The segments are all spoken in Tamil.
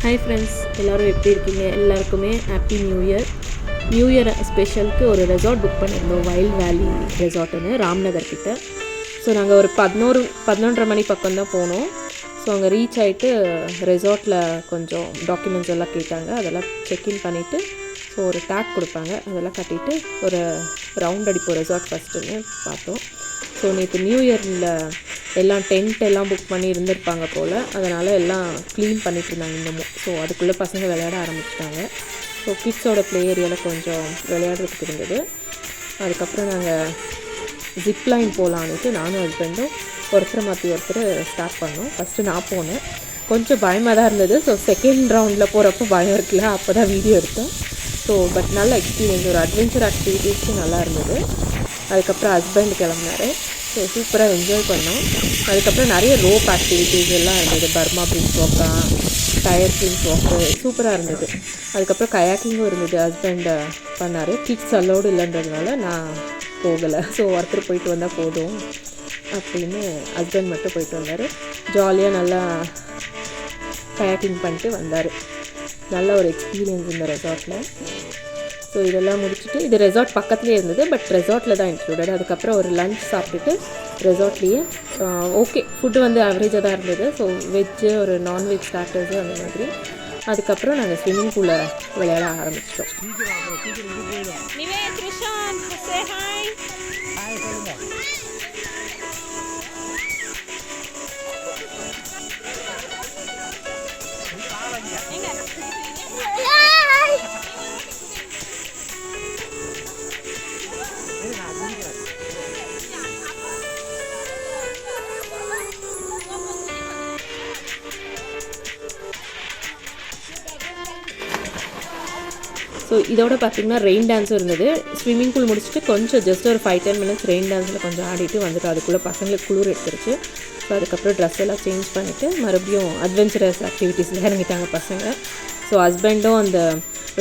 ஹாய் ஃப்ரெண்ட்ஸ், எல்லோரும் எப்படி இருக்கீங்க? எல்லாருக்குமே happy new year. New year ஸ்பெஷலுக்கு ஒரு ரெசார்ட் புக் பண்ணியிருந்தோம், வைல்ட் வேலி ரெசார்ட்டுன்னு ராம்நகர் கிட்ட. ஸோ நாங்கள் ஒரு 11:30 மணி பக்கம் தான் போனோம். ஸோ அங்கே ரீச் ஆகிட்டு ரெசார்ட்டில் கொஞ்சம் டாக்குமெண்ட்ஸ் எல்லாம் கேட்டாங்க. அதெல்லாம் செக்இன் பண்ணிவிட்டு ஸோ ஒரு டேக் கொடுப்பாங்க, அதெல்லாம் கட்டிட்டு ஒரு ரவுண்ட் அடிப்போம் ரெசார்ட் ஃபஸ்ட்டுன்னு பார்த்தோம். ஸோ நேற்று நியூ இயரில் எல்லாம் டென்ட் எல்லாம் புக் பண்ணி இருந்திருப்பாங்க போல், அதனால் எல்லாம் க்ளீன் பண்ணிட்டு இருந்தாங்க இன்னமும். ஸோ அதுக்குள்ளே பசங்க விளையாட ஆரம்பிச்சிட்டாங்க. ஸோ கிட்ஸோட ப்ளே ஏரியாவில் கொஞ்சம் விளையாடுறதுக்கு இருந்தது. அதுக்கப்புறம் நாங்கள் ஜிப்லைன் போகலான்ட்டு நானும் ஹஸ்பண்டும் ஒருத்தரை மாற்றி ஒருத்தர் ஸ்டார்ட் பண்ணோம். ஃபஸ்ட்டு நான் போனேன், கொஞ்சம் பயமாக தான் இருந்தது. ஸோ செகண்ட் ரவுண்டில் போகிறப்போ பயம் இருக்குல்ல, அப்போ தான் வீடியோ எடுத்தோம். ஸோ பட் நல்ல எக்ஸ்பீரியன்ஸ், ஒரு அட்வென்ச்சர் ஆக்டிவிட்டீஸும் நல்லா இருந்தது. அதுக்கப்புறம் ஹஸ்பண்ட் கிளம்புனாரு. ஸோ சூப்பராக என்ஜாய் பண்ணோம். அதுக்கப்புறம் நிறைய ரோப் ஆக்டிவிட்டீஸ் எல்லாம் இருந்தது. பர்மா பிரின்ஸ் வாக்கா, டயர் பிரின்ஸ் வாக்கு சூப்பராக இருந்தது. அதுக்கப்புறம் கயாக்கிங்கும் இருந்தது, ஹஸ்பண்ட் பண்ணார். கிட்ஸ் அலோடு இல்லைன்றதுனால நான் போகலை. ஸோ ஒருத்தர் போயிட்டு வந்தால் போதும் அப்படின்னு ஹஸ்பண்ட் மட்டும் போயிட்டு வந்தார். ஜாலியாக நல்லா கயாக்கிங் பண்ணிட்டு வந்தார். நல்ல ஒரு எக்ஸ்பீரியன்ஸ் இந்த ரெசார்ட்டில். ஸோ இதெல்லாம் முடிச்சுட்டு, இது ரெசார்ட் பக்கத்துலேயே இருந்தது, பட் ரெசார்ட்டில் தான் இன்க்ளூடட். அதுக்கப்புறம் ஒரு லஞ்ச் சாப்பிட்டுட்டு ரெசார்ட்லேயே ஓகே, ஃபுட்டு வந்து ஆவரேஜாக தான் இருந்தது. ஸோ வெஜ்ஜு, ஒரு நான்வெஜ் ஸ்டார்டர்ஸு அந்த மாதிரி. அதுக்கப்புறம் நாங்கள் ஸ்விம்மிங் பூலில் விளையாட ஆரம்பிச்சிட்டோம். ஸோ இதோட பார்த்திங்கன்னா ரெயின் டான்ஸும் இருந்தது. ஸ்விம்மிங் பூல் முடிச்சுட்டு கொஞ்சம் ஜஸ்ட் ஒரு 5-10 மினிட்ஸ் ரெயின் டான்ஸில் கொஞ்சம் ஆடிட்டு வந்துட்டு, அதுக்குள்ளே பசங்களுக்கு குளிர் எடுத்துருச்சு. ஸோ அதுக்கப்புறம் ட்ரெஸ் எல்லாம் சேஞ்ச் பண்ணிவிட்டு மறுபடியும் அட்வென்ச்சரஸ் ஆக்டிவிட்டீஸில் இறங்கிட்டாங்க பசங்க. ஸோ ஹஸ்பண்டும் அந்த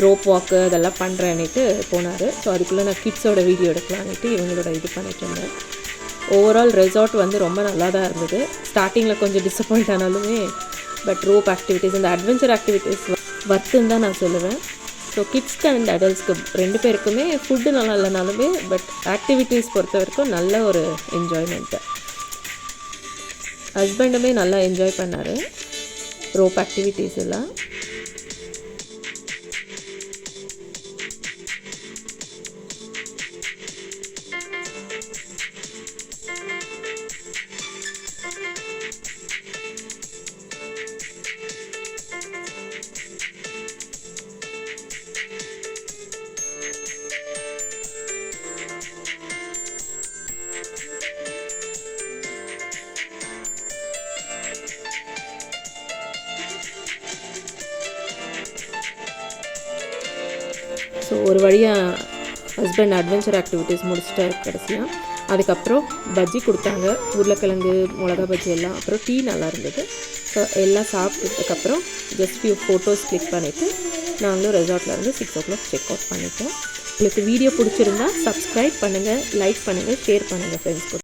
ரோப் வாக்கு அதெல்லாம் பண்ணுறேன்னுட்டு போனார். ஸோ அதுக்குள்ளே நான் கிட்ஸோட வீடியோ எடுக்கலான்ட்டு இவங்களோட இது பண்ணிட்டு இருந்தேன். ஓவரால் ரெசார்ட் வந்து ரொம்ப நல்லா தான் இருந்தது. ஸ்டார்டிங்கில் கொஞ்சம் டிசப்பாயிண்ட் ஆனாலுமே பட் ரோப் ஆக்டிவிட்டீஸ், இந்த அட்வென்ச்சர் ஆக்டிவிட்டீஸ் ஒர்த்துன்னு தான் நான் சொல்லுவேன். ஸோ கிட்ஸ்க்கு அண்ட் அடல்ட்ஸ்க்கு ரெண்டு பேருக்குமே ஃபுட்டு நல்லா இல்லைனாலுமே பட் ஆக்டிவிட்டீஸ் பொறுத்த வரைக்கும் நல்ல ஒரு என்ஜாய்மெண்ட்டு. ஹஸ்பண்டுமே நல்லா என்ஜாய் பண்ணார் ரோப் ஆக்டிவிட்டீஸ் எல்லாம். ஸோ ஒரு வழியாக ஹஸ்பண்ட் அட்வென்ச்சர் ஆக்டிவிட்டீஸ் முடிச்சிட்டாரு கடைசியாக. அதுக்கப்புறம் பஜ்ஜி கொடுத்தாங்க, உருளைக்கிழங்கு மிளகா பஜ்ஜி எல்லாம். அப்புறம் டீ நல்லா இருந்தது. ஸோ எல்லாம் சாப்பிட்டதுக்கப்புறம் ஜஸ்ட் ஃபியூ ஃபோட்டோஸ் கிளிக் பண்ணிவிட்டு நாங்களும் ரெசார்ட்டில் இருந்து 6 o'clock செக் அவுட் பண்ணிட்டோம். உங்களுக்கு வீடியோ பிடிச்சிருந்தா சப்ஸ்கிரைப் பண்ணுங்கள், லைக் பண்ணுங்கள், ஷேர் பண்ணுங்கள் ஃப்ரெண்ட்ஸ் கூட.